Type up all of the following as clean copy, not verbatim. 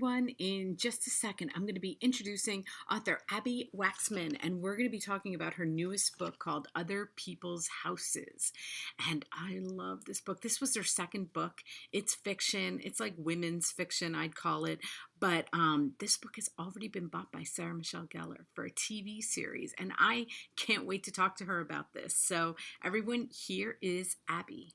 In just a second, I'm going to be introducing author Abbi Waxman, and we're going to be talking about her newest book called Other People's Houses. And I love this book. This was her second book. It's fiction. It's like women's fiction, I'd call it. But this book has already been bought by Sarah Michelle Gellar for a TV series, and I can't wait to talk to her about this. So, everyone, here is Abbi.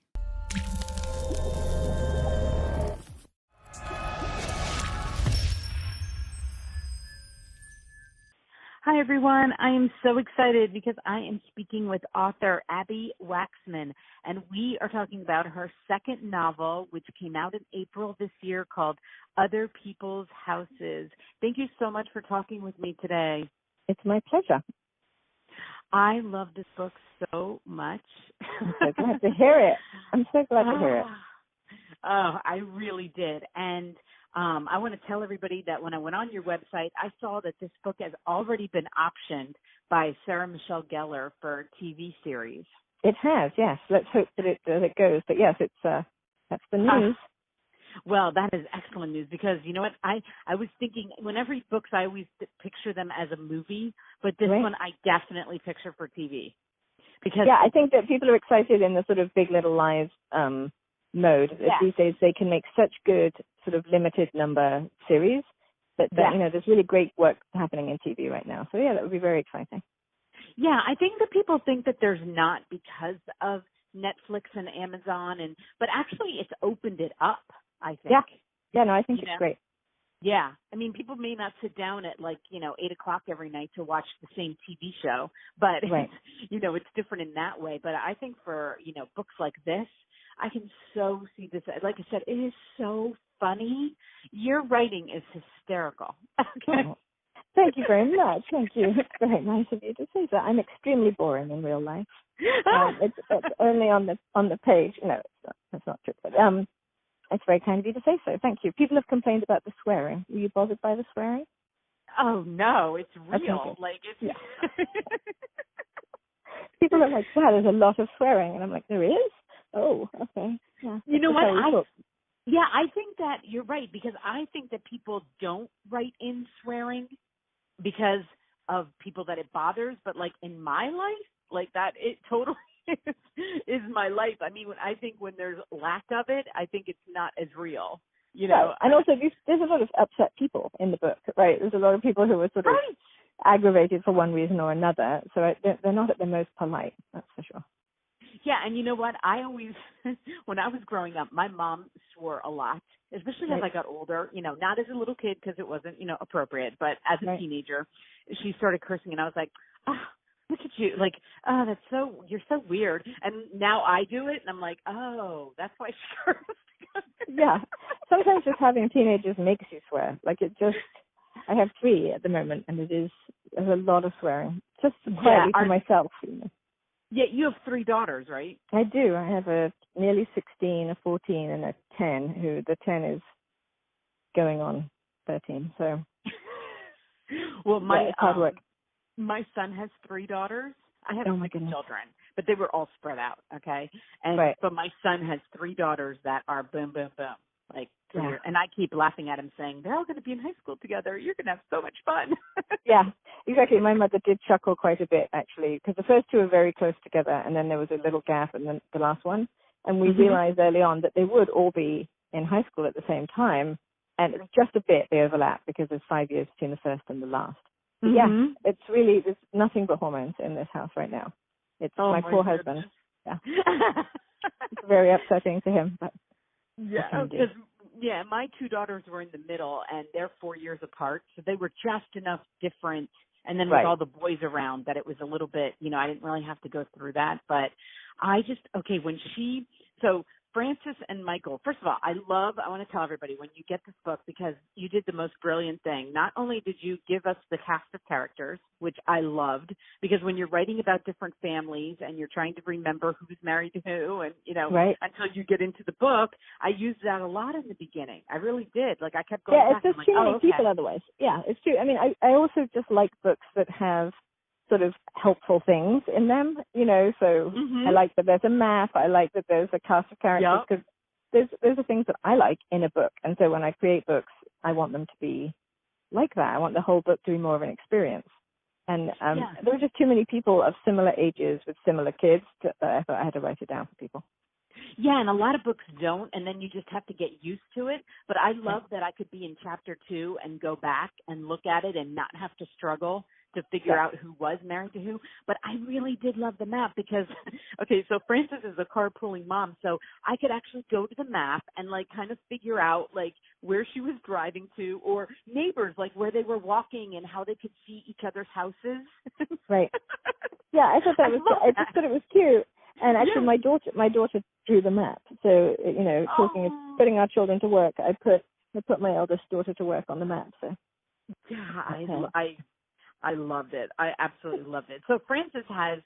Hi, everyone. I am so excited because I am speaking with author Abbi Waxman, and we are talking about her second novel, which came out in April this year, called Other People's Houses. Thank you so much for talking with me today. It's my pleasure. I love this book so much. I'm so glad to hear it. I'm so glad to hear it. Oh, I really did. And I want to tell everybody that when I went on your website, I saw that this book has already been optioned by Sarah Michelle Gellar for a TV series. It has, yes. Let's hope that it goes. But yes, it's that's the news. Well, that is excellent news because you know what? I was thinking when I read books, I always picture them as a movie, but this one I definitely picture for TV. Because I think that people are excited in the sort of Big Little Lies mode. Yeah. These days they can make such good sort of limited number series that you know, there's really great work happening in TV right now. So yeah, that would be very exciting. Yeah, I think that people think that there's not because of Netflix and Amazon, but actually it's opened it up, I think. Yeah, no, I think it's great. Yeah, I mean, people may not sit down at 8:00 every night to watch the same TV show, but it's different in that way. But I think for books like this, I can so see this. Like I said, it is so funny. Your writing is hysterical. Okay. Oh, thank you very much. Thank you. It's very nice of you to say that. I'm extremely boring in real life. It's only on the page. No, it's not true. But it's very kind of you to say so. Thank you. People have complained about the swearing. Were you bothered by the swearing? Oh no, it's real. Okay. People are like, wow, there's a lot of swearing, and I'm like, there is. Oh, okay. Yeah. You know what? I think that you're right because I think that people don't write in swearing because of people that it bothers. But in my life, it totally is my life. I mean, I think when there's lack of it, I think it's not as real. Right. And also, there's a lot of upset people in the book, right? There's a lot of people who are sort of aggravated for one reason or another. So they're not at their most polite, that's for sure. Yeah, and you know what? I always, when I was growing up, my mom swore a lot, especially as I got older, not as a little kid because it wasn't, appropriate, but as a teenager, she started cursing and I was like, look at you, you're so weird. And now I do it and I'm like, oh, that's why she cursed. Yeah, sometimes just having teenagers makes you swear. I have 3 at the moment and there's a lot of swearing, just quietly for myself. Yeah, you have 3 daughters, right? I do. I have a nearly 16, a 14, and a 10, who the 10 is going on 13. So, well, hard work. My son has 3 daughters. I have 6 children, but they were all spread out, okay? And but my son has 3 daughters that are boom, boom, boom. And I keep laughing at him saying, they're all going to be in high school together. You're going to have so much fun. Yeah, exactly. My mother did chuckle quite a bit, actually, because the first 2 are very close together, and then there was a little gap, and then the last one. And we realized early on that they would all be in high school at the same time, and it's just a bit they overlap because there's 5 years between the first and the last. But it's really, there's nothing but hormones in this house right now. It's my poor husband. Yeah. It's very upsetting to him, but my 2 daughters were in the middle, and they're 4 years apart, so they were just enough different. And then with all the boys around, that it was a little bit, I didn't really have to go through that. But Francis and Michael, first of all, I want to tell everybody when you get this book, because you did the most brilliant thing. Not only did you give us the cast of characters, which I loved, because when you're writing about different families and you're trying to remember who's married to who and, until you get into the book, I used that a lot in the beginning. I really did. I kept going back. Yeah, it's just too many people otherwise. Yeah, it's true. I mean, I also just like books that have sort of helpful things in them, so I like that there's a map, I like that there's a cast of characters, because those are things that I like in a book. And so when I create books, I want them to be like that. I want the whole book to be more of an experience. And there were just too many people of similar ages with similar kids that I thought I had to write it down for people. Yeah, and a lot of books don't, and then you just have to get used to it. But I love that I could be in chapter 2 and go back and look at it and not have to struggle to figure out who was married to who. But I really did love the map because, okay, so Frances is a carpooling mom, so I could actually go to the map and, like, kind of figure out, like, where she was driving to, or neighbors, like, where they were walking and how they could see each other's houses. Right. Yeah, I thought that was, I just thought it was cute. And actually, my daughter drew the map. So, you know, talking of putting our children to work, I put my eldest daughter to work on the map. So, yeah, I loved it. I absolutely loved it. So Frances has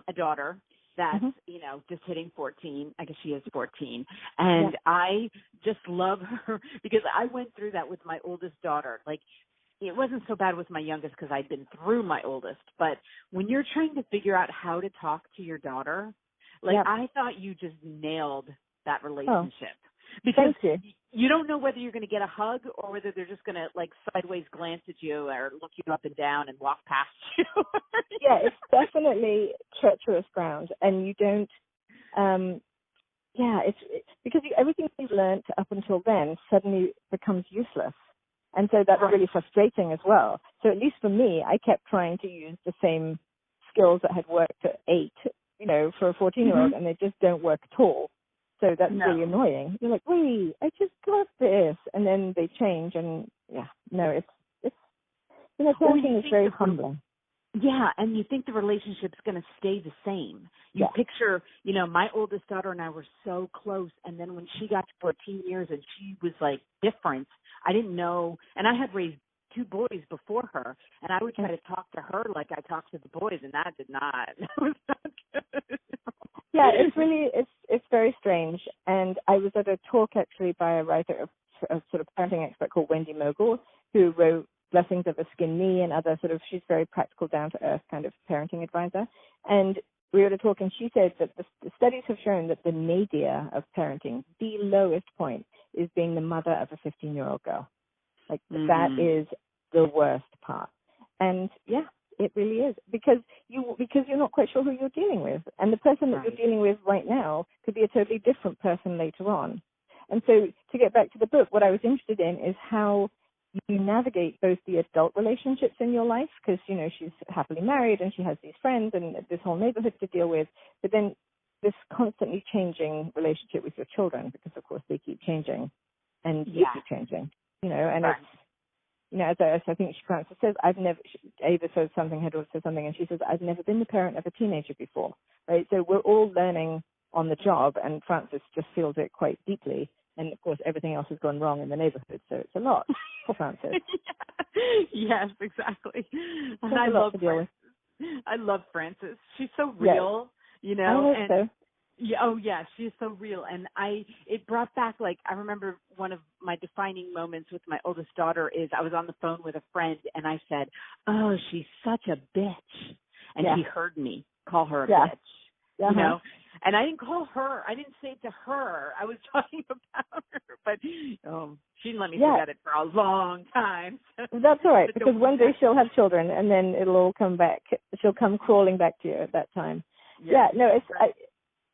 a daughter that's, you know, just hitting 14. I guess she is 14. And I just love her because I went through that with my oldest daughter. Like, it wasn't so bad with my youngest because I'd been through my oldest. But when you're trying to figure out how to talk to your daughter, like, I thought you just nailed that relationship. Because you don't know whether you're going to get a hug or whether they're just going to, like, sideways glance at you or look you up and down and walk past you. Yeah, it's definitely treacherous ground. And you don't, it's because everything you've learned up until then suddenly becomes useless. And so that's really frustrating as well. So at least for me, I kept trying to use the same skills that had worked at 8, you know, for a 14-year-old, and they just don't work at all. So that's really annoying. You're like, wait, I just got this. And then they change, and it's you know, parenting is very humbling. Yeah, and you think the relationship's going to stay the same. You picture, you know, my oldest daughter and I were so close, and then when she got to 14 years and she was, like, different, I didn't know, and I had raised 2 boys before her, and I would try to talk to her like I talked to the boys, and that was not good. Yeah, it's very strange. And I was at a talk actually by a writer, a sort of parenting expert called Wendy Mogul, who wrote Blessings of a Skin Knee and other sort of, she's very practical, down to earth kind of parenting advisor. And we were at a talk, and she said that the studies have shown that the nadir of parenting, the lowest point, is being the mother of a 15-year-old girl. Like, that is the worst part. And it really is, because you're not quite sure who you're dealing with, and the person that you're dealing with right now could be a totally different person later on. And so, to get back to the book, what I was interested in is how you navigate both the adult relationships in your life, because, you know, she's happily married and she has these friends and this whole neighborhood to deal with, but then this constantly changing relationship with your children, because of course they keep changing and you keep changing, you know, and it's, you know, as I think Frances says, Ava says something, her daughter says something, and she says, I've never been the parent of a teenager before, right? So we're all learning on the job, and Frances just feels it quite deeply. And, of course, everything else has gone wrong in the neighborhood, so it's a lot for Frances. Yes, exactly. And I love Frances. I love Frances. She's so real, you know. I hope so. Yeah, she's so real. And it brought back, like, I remember one of my defining moments with my oldest daughter is I was on the phone with a friend, and I said, oh, she's such a bitch. And she heard me call her a bitch, you know. And I didn't call her. I didn't say it to her. I was talking about her. But she didn't let me forget it for a long time. That's all right, because one day she'll have children, and then it'll all come back. She'll come crawling back to you at that time.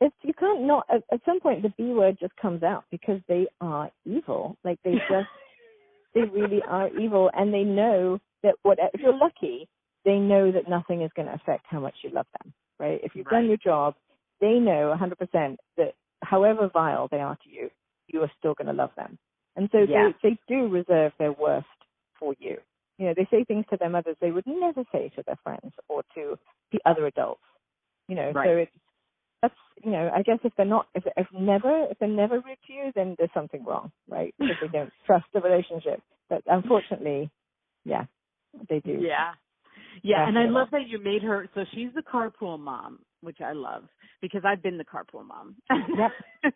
It's you can't not. At some point, the B word just comes out, because they are evil. Like, they really are evil, and they know that if you're lucky, they know that nothing is going to affect how much you love them, right? If you've done your job, they know 100% that however vile they are to you, you are still going to love them. And so they do reserve their worst for you. You know, they say things to their mothers they would never say to their friends or to the other adults. You know, so that's, you know, I guess if they're never rude to you, then there's something wrong, right? Because they don't trust the relationship. But unfortunately, they do. Yeah, and I love that you made her, so she's the carpool mom, which I love, because I've been the carpool mom. Yep.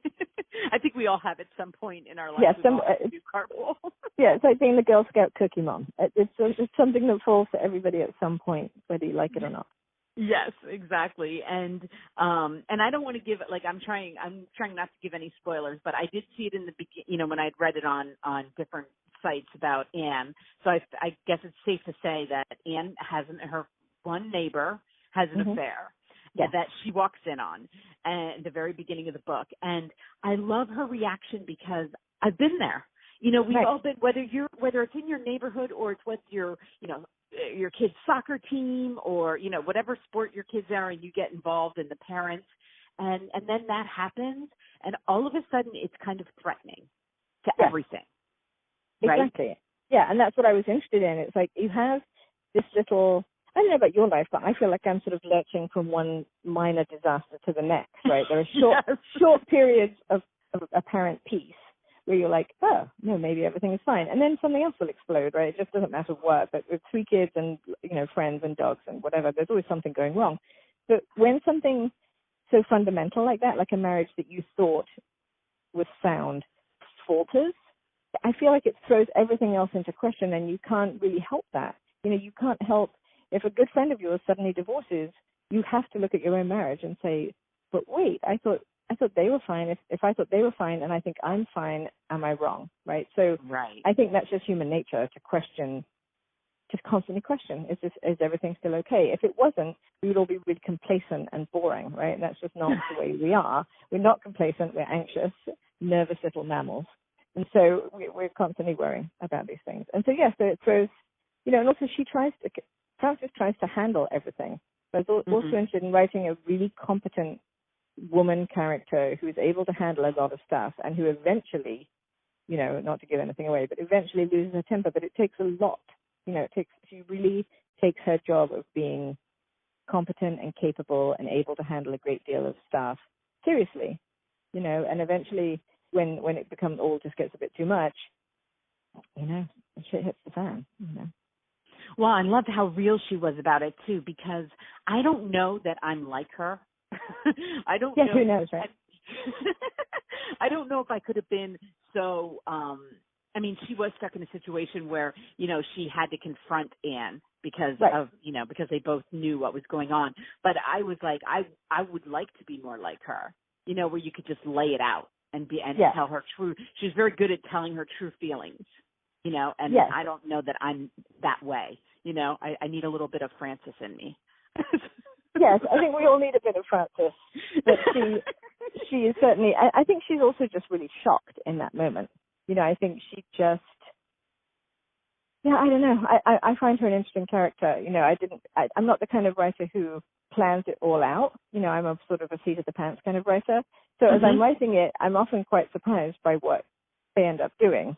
I think we all have at some point in our life. Do carpool. Yeah, it's like being the Girl Scout cookie mom. It's something that falls to everybody at some point, whether you like it or not. Yes, exactly. And I don't want to give it, like, I'm trying not to give any spoilers, but I did see it in the beginning, you know, when I'd read it on different sights about Anne. So I guess it's safe to say that Anne her one neighbor has an affair that she walks in on at the very beginning of the book. And I love her reaction because I've been there. You know, we've all been, whether it's in your neighborhood or it's with your, you know, your kid's soccer team or, you know, whatever sport your kids are and you get involved in the parents. And then that happens. And all of a sudden it's kind of threatening to everything. Right? Exactly. Yeah. And that's what I was interested in. It's like you have this little, I don't know about your life, but I feel like I'm sort of lurching from one minor disaster to the next, right? There are short periods of apparent peace where you're like, oh, no, maybe everything is fine. And then something else will explode, right? It just doesn't matter what, but with 3 kids and, you know, friends and dogs and whatever, there's always something going wrong. But when something so fundamental like that, like a marriage that you thought was sound, falters, I feel like it throws everything else into question and you can't really help that. You know, you can't help. If a good friend of yours suddenly divorces, you have to look at your own marriage and say, but wait, I thought they were fine. If I thought they were fine and I think I'm fine, am I wrong? Right. So I think that's just human nature to question, to constantly question, is everything still okay? If it wasn't, we would all be really complacent and boring, right? And that's just not the way we are. We're not complacent. We're anxious, nervous little mammals. And so we're constantly worrying about these things. And so, so it throws, you know, and also Frances tries to handle everything. But I was also interested in writing a really competent woman character who is able to handle a lot of stuff and who eventually, you know, not to give anything away, but eventually loses her temper. But it takes a lot, you know, she really takes her job of being competent and capable and able to handle a great deal of stuff seriously, you know, and eventually when it becomes all just gets a bit too much, you know, shit hits the fan, you know. Well, I loved how real she was about it too, because I don't know that I'm like her. I don't know. Who knows, right? I don't know if I could have been so, I mean, she was stuck in a situation where, you know, she had to confront Anne because of, you know, because they both knew what was going on. But I was like, I would like to be more like her, you know, where you could just lay it out and tell her true. She's very good at telling her true feelings, you know, and I don't know that I'm that way. You know, I need a little bit of Frances in me. Yes, I think we all need a bit of Frances. But she is certainly, I think she's also just really shocked in that moment. You know, I think she just, I don't know. I find her an interesting character. You know, I'm not the kind of writer who plans it all out. You know, I'm a sort of a seat of the pants kind of writer. So as I'm writing it, I'm often quite surprised by what they end up doing.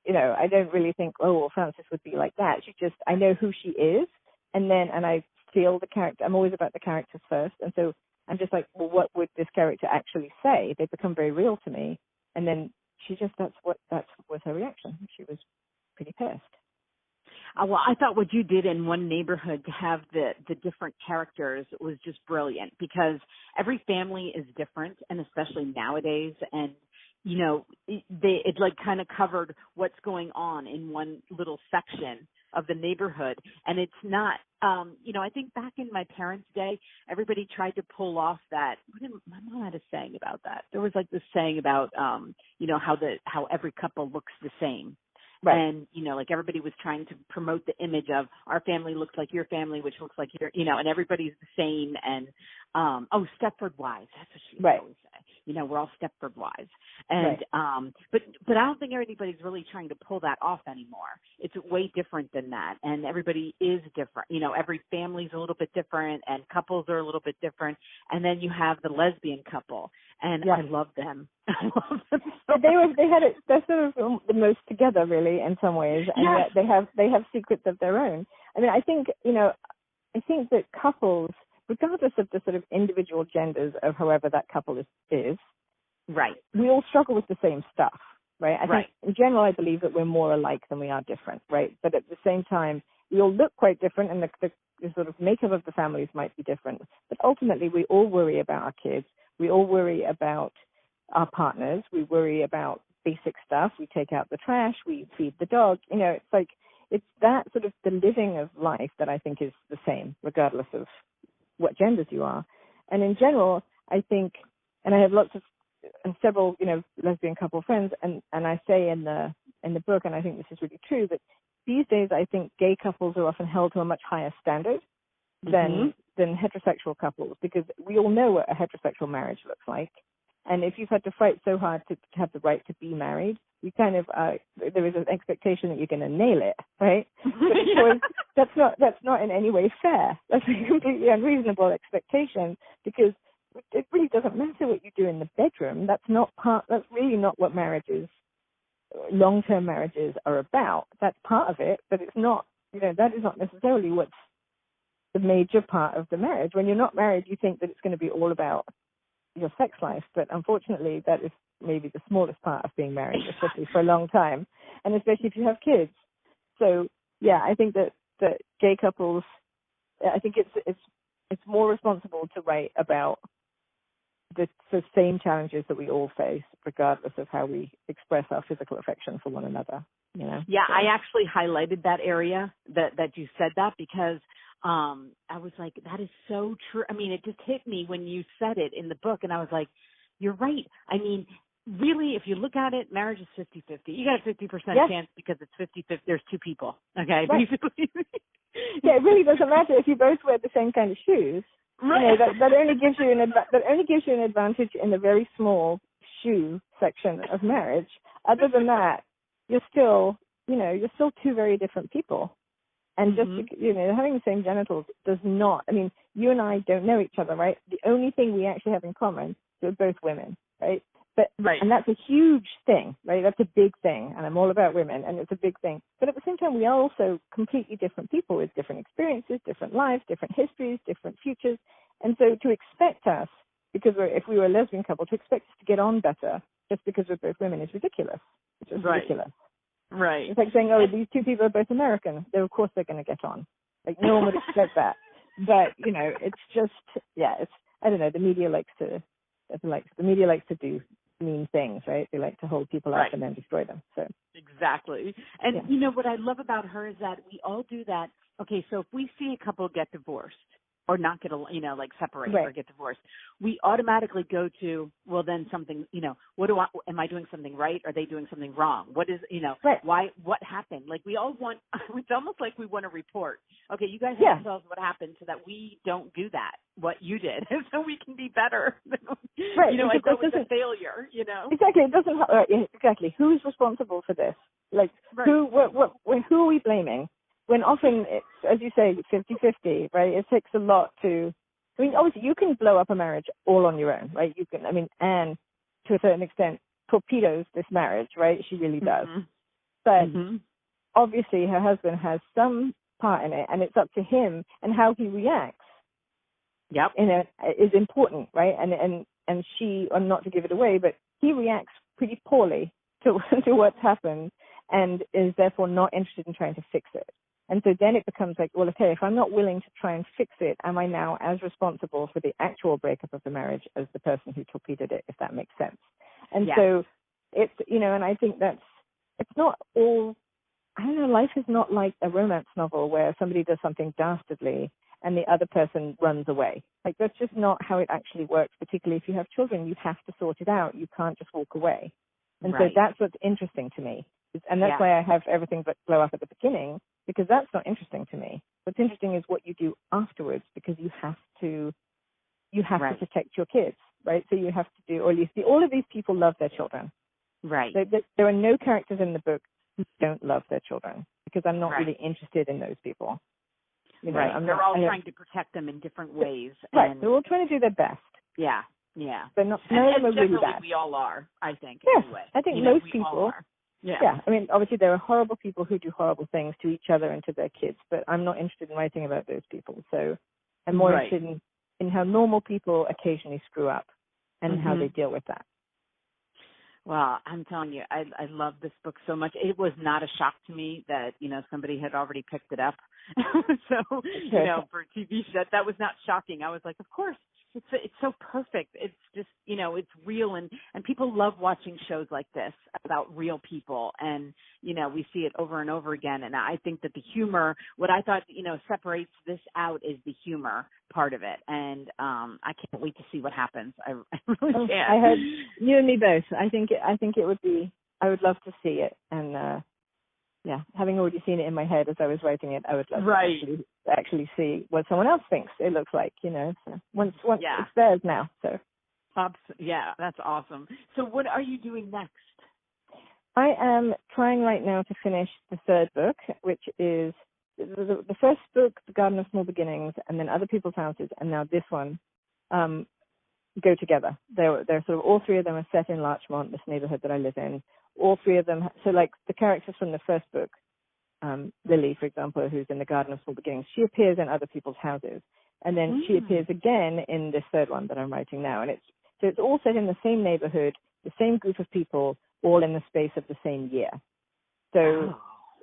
You know, I don't really think, oh, well, Frances would be like that. I know who she is, and I feel the character. I'm always about the characters first, and so I'm just like, well, what would this character actually say? They become very real to me, and then that was her reaction. She was pretty pissed. Well, I thought what you did in One Neighborhood to have the different characters was just brilliant, because every family is different, and especially nowadays, and you know, it like kind of covered what's going on in one little section of the neighborhood. And it's not, you know, I think back in my parents' day, everybody tried to pull off that. My mom had a saying about that. There was like this saying about, you know, how every couple looks the same. Right. And, you know, like everybody was trying to promote the image of our family looks like your family, which looks like your, you know, and everybody's the same. And, Stepford wives. That's what she would always say. You know, we're all Stepford wives. And, but I don't think anybody's really trying to pull that off anymore. It's way different than that. And everybody is different. You know, every family's a little bit different and couples are a little bit different. And then you have the lesbian couple. And I love them. I love them so they're sort of the most together really in some ways. And yet they have secrets of their own. I mean, I think that couples, regardless of the sort of individual genders of however that couple is, right, we all struggle with the same stuff, right? I think in general, I believe that we're more alike than we are different, right? But at the same time, we all look quite different, and the sort of makeup of the families might be different. But ultimately, we all worry about our kids. We all worry about our partners. We worry about basic stuff. We take out the trash. We feed the dog. You know, it's that sort of the living of life that I think is the same, regardless of what genders you are. And in general, I think, and I have several, you know, lesbian couple friends, and I say in the in the book, and I think this is really true, that these days I think gay couples are often held to a much higher standard than heterosexual couples, because we all know what a heterosexual marriage looks like. And if you've had to fight so hard to have the right to be married, you kind of there is an expectation that you're going to nail it, right? But of course, that's not in any way fair. That's a completely unreasonable expectation, because it really doesn't matter what you do in the bedroom. That's really not what long-term marriages are about. That's part of it, but it's not. That is not necessarily what's the major part of the marriage. When you're not married, you think that it's going to be all about your sex life, but unfortunately that is maybe the smallest part of being married, especially for a long time, and especially if you have kids. So yeah, I think that gay couples, I think it's more responsible to write about the same challenges that we all face, regardless of how we express our physical affection for one another. Yeah, so. I actually highlighted that area that you said that, because I was like, that is so true. I mean, it just hit me when you said it in the book, and I was like, you're right. I mean, really, if you look at it, marriage is 50-50. You got a 50% chance because it's 50-50. There's two people, okay? Right. Basically. Yeah, it really doesn't matter if you both wear the same kind of shoes. Right. That only gives you an advantage in the very small shoe section of marriage. Other than that, you're still two very different people. And just, having the same genitals does not, I mean, you and I don't know each other, right? The only thing we actually have in common is we're both women, right? And that's a huge thing, right? That's a big thing. And I'm all about women, and it's a big thing. But at the same time, we are also completely different people with different experiences, different lives, different histories, different futures. And so to expect us, because if we were a lesbian couple, to expect us to get on better just because we're both women is ridiculous. It's just ridiculous. Right. It's like saying, these two people are both American. Of course they're going to get on. Like, no one would expect that. But, it's just, I don't know, the media likes to do mean things, right? They like to hold people up and then destroy them. So exactly. And, what I love about her is that we all do that. Okay, so if we see a couple get divorced, or not get separate or get divorced, we automatically go to, well, then something, am I doing something right? Are they doing something wrong? What is, why, what happened? Like, we all want, it's almost like we want to report. Okay, you guys have to tell us what happened so that we don't do that, what you did, so we can be better. Right. I thought it was a failure, Exactly. It doesn't, exactly. Who's responsible for this? Like, who are we blaming? When often it's, as you say, 50-50, right? It takes a lot obviously you can blow up a marriage all on your own, right? You can, Anne, to a certain extent, torpedoes this marriage, right? She really does. But obviously her husband has some part in it, and it's up to him, and how he reacts is important, right? And she, not to give it away, but he reacts pretty poorly to what's happened, and is therefore not interested in trying to fix it. And so then it becomes like, well, okay, if I'm not willing to try and fix it, am I now as responsible for the actual breakup of the marriage as the person who torpedoed it, if that makes sense? And so it's, and I think it's not all, I don't know, life is not like a romance novel where somebody does something dastardly and the other person runs away. Like, that's just not how it actually works, particularly if you have children. You have to sort it out. You can't just walk away. And so that's what's interesting to me. And that's why I have everything but blow up at the beginning, because that's not interesting to me. What's interesting is what you do afterwards, because you have to protect your kids, right? So you have to do, or at least all of these people love their children. Right. There are no characters in the book who don't love their children, because I'm not really interested in those people. They're all trying to protect them in different ways. Right. They're all trying to do their best. Yeah. Yeah. But none of them are really bad. We all are, I think. Yes. Anyway. I think most people. Yeah. Obviously there are horrible people who do horrible things to each other and to their kids, but I'm not interested in writing about those people. So I'm more interested in how normal people occasionally screw up and how they deal with that. Well, I'm telling you, I love this book so much. It was not a shock to me that, somebody had already picked it up. So, for a TV show, that was not shocking. I was like, of course. It's so perfect. It's just, it's real, and people love watching shows like this about real people, and, we see it over and over again. And I think that the humor, what I thought, separates this out is the humor part of it. And I can't wait to see what happens. I really can't. I heard you and me both. I think it would be I would love to see it. And having already seen it in my head as I was writing it, I would love to actually see what someone else thinks it looks like. So once it's theirs now. So that's awesome. So what are you doing next? I am trying right now to finish the third book, which is the first book, The Garden of Small Beginnings, and then Other People's Houses, and now this one go together. They're sort of, all three of them are set in Larchmont, this neighborhood that I live in. All three of them, so like the characters from the first book, Lily, for example, who's in The Garden of Small Beginnings, she appears in Other People's Houses, and then she appears again in this third one that I'm writing now, and it's all set in the same neighborhood, the same group of people, all in the space of the same year. So,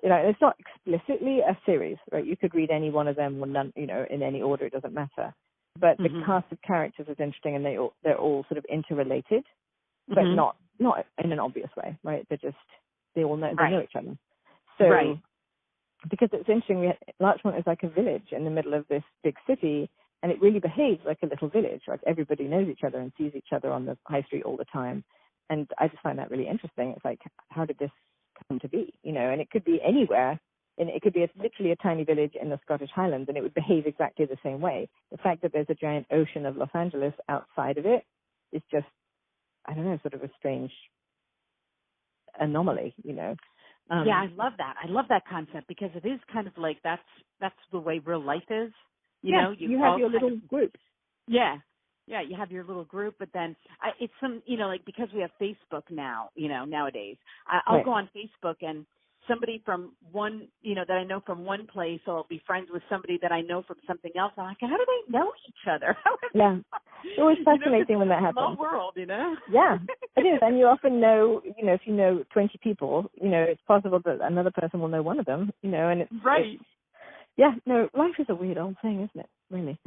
it's not explicitly a series, right? You could read any one of them, or none, in any order, it doesn't matter. But the cast of characters is interesting, and they're all sort of interrelated, but not in an obvious way, right? They all know, they know each other. So, because it's interesting, Larchmont is like a village in the middle of this big city, and it really behaves like a little village. Like everybody knows each other and sees each other on the high street all the time. And I just find that really interesting. It's like, how did this come to be? And it could be anywhere. And it could be literally a tiny village in the Scottish Highlands, and it would behave exactly the same way. The fact that there's a giant ocean of Los Angeles outside of it is just, I don't know, sort of a strange anomaly, I love that. I love that concept, because it is kind of like that's the way real life is. You have your little group. Yeah, you have your little group, but then it's some, like, because we have Facebook now, nowadays, I'll go on Facebook, and somebody from one, that I know from one place, or I'll be friends with somebody that I know from something else. I'm like, how do they know each other? It's always fascinating when that happens. Small world, Yeah, it is. And you often know, if you know 20 people, it's possible that another person will know one of them, and it's... Right. Life is a weird old thing, isn't it? Really.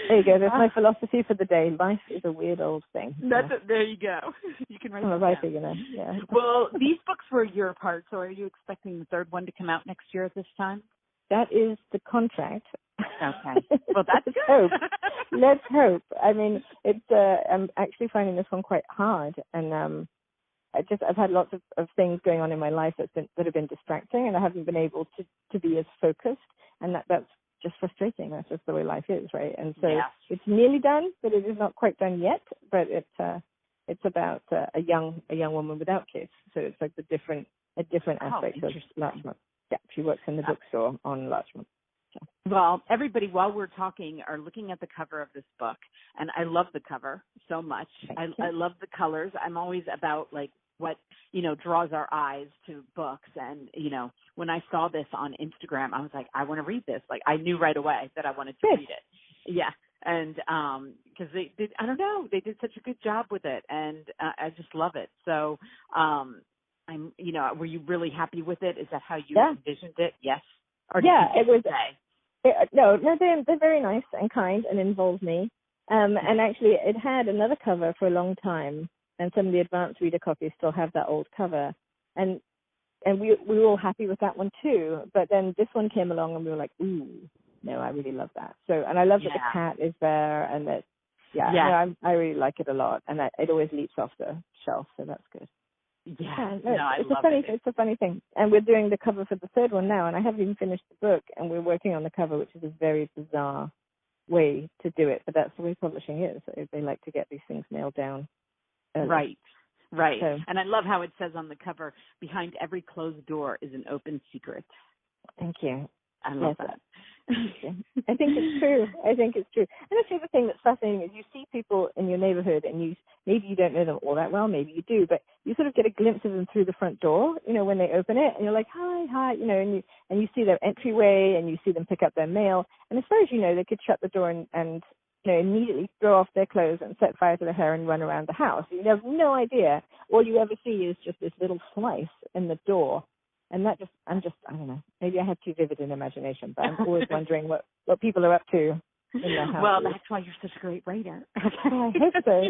There you go. That's my philosophy for the day. Life is a weird old thing. There you go. You can write I'm a writer, Yeah. Well, these books were a year apart, so are you expecting the third one to come out next year at this time? That is the contract. Okay. Well, that's Let's hope. Let's hope. I mean, I'm actually finding this one quite hard, and I've had lots of things going on in my life that have been distracting, and I haven't been able to be as focused, and that's just frustrating. That's just the way life is, right? And so it's nearly done, but it is not quite done yet. But it's about a young woman without kids, so it's like a different aspect of Larchmont. Yeah, she works in the bookstore on Larchmont. Well, everybody, while we're talking, are looking at the cover of this book, and I love the cover so much. I love the colors. I'm always about, like, what, draws our eyes to books. And, when I saw this on Instagram, I was like, I want to read this. Like, I knew right away that I wanted to read it. Yeah. And because they did, I don't know, they did such a good job with it, and I just love it. So were you really happy with it? Is that how you envisioned it? Yes. Or did you it was. Say? No, they're very nice and kind and involved me. And actually, it had another cover for a long time, and some of the advanced reader copies still have that old cover. And we were all happy with that one too. But then this one came along, and we were like, ooh, no, I really love that. So, and I love that the cat is there, and that, I really like it a lot, and it always leaps off the shelf, so that's good. Yeah, it's a funny thing. And we're doing the cover for the third one now, and I haven't even finished the book, and we're working on the cover, which is a very bizarre way to do it, but that's the way publishing is. They like to get these things nailed down early. Right. So, and I love how it says on the cover, behind every closed door is an open secret. Thank you. I love that. I think it's true. And actually, the thing that's fascinating is you see people in your neighborhood, and maybe you don't know them all that well, maybe you do, but you sort of get a glimpse of them through the front door, when they open it, and you're like, hi, and you see their entryway, and you see them pick up their mail, and as far as you know, they could shut the door and immediately throw off their clothes and set fire to their hair and run around the house. You have no idea. All you ever see is just this little slice in the door. And that I don't know, maybe I have too vivid an imagination, but I'm always wondering what people are up to in their house. Well, that's why you're such a great writer. I hope so.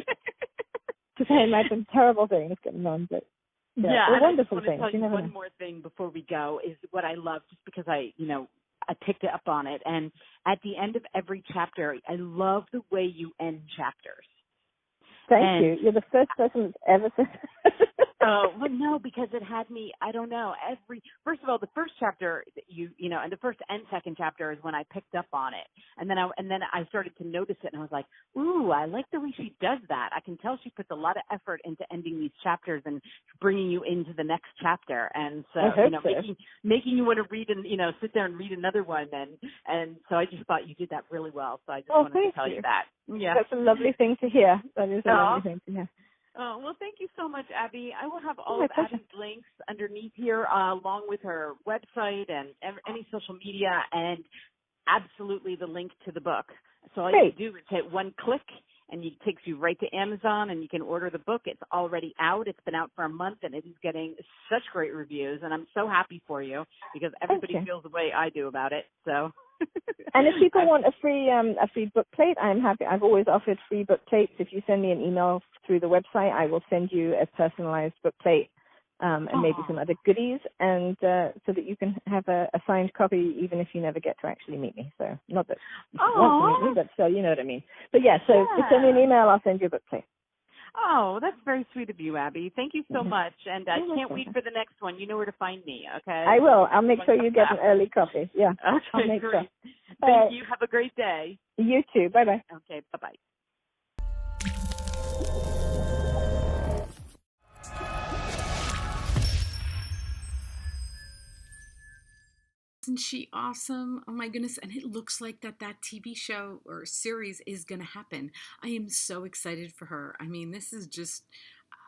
Because I imagine terrible things going on, but or wonderful things. I just want to tell you one more thing before we go is what I love, just because I picked up on it. And at the end of every chapter, I love the way you end chapters. Thank you. You're the first person that's ever said Oh, well, no, because it had me, I don't know, first of all, the first chapter, and the first and second chapter is when I picked up on it. And then I started to notice it, and I was like, ooh, I like the way she does that. I can tell she puts a lot of effort into ending these chapters and bringing you into the next chapter. And so, making you want to read and, sit there and read another one. And so I just thought you did that really well. So I just wanted to tell you that. Yeah. That's a lovely thing to hear. That is a lovely thing to hear. Oh, well, thank you so much, Abbi. I will have all of Abbi's links underneath here, along with her website and any social media, and absolutely the link to the book. So all you do is hit one click, and it takes you right to Amazon, and you can order the book. It's already out. It's been out for a month, and it is getting such great reviews, and I'm so happy for you because everybody feels the way I do about it. So. And if people want a free book plate, I'm happy. I've always offered free book plates. If you send me an email through the website, I will send you a personalized book plate and maybe some other goodies, and so that you can have a signed copy, even if you never get to actually meet me. So not that you want to meet me, but so you know what I mean. But yeah, so if you send me an email, I'll send you a book plate. Oh, that's very sweet of you, Abbi. Thank you so much. And I can't wait for the next one. You know where to find me, okay? I will. I'll make sure you get an early copy. Yeah. Okay, I'll make great. sure. Thank you. Have a great day. You too. Bye-bye. Okay, bye-bye. Isn't she awesome? Oh my goodness. And it looks like that TV show or series is going to happen. I am so excited for her. I mean, this is just,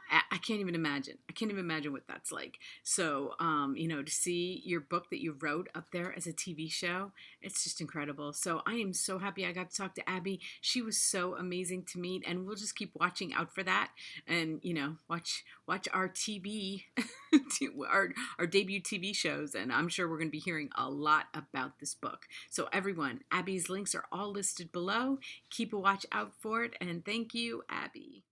I can't even imagine. I can't even imagine what that's like. So, to see your book that you wrote up there as a TV show, it's just incredible. So I am so happy I got to talk to Abbi. She was so amazing to meet, and we'll just keep watching out for that. And, watch our TV, our debut TV shows. And I'm sure we're going to be hearing a lot about this book. So everyone, Abbi's links are all listed below. Keep a watch out for it. And thank you, Abbi.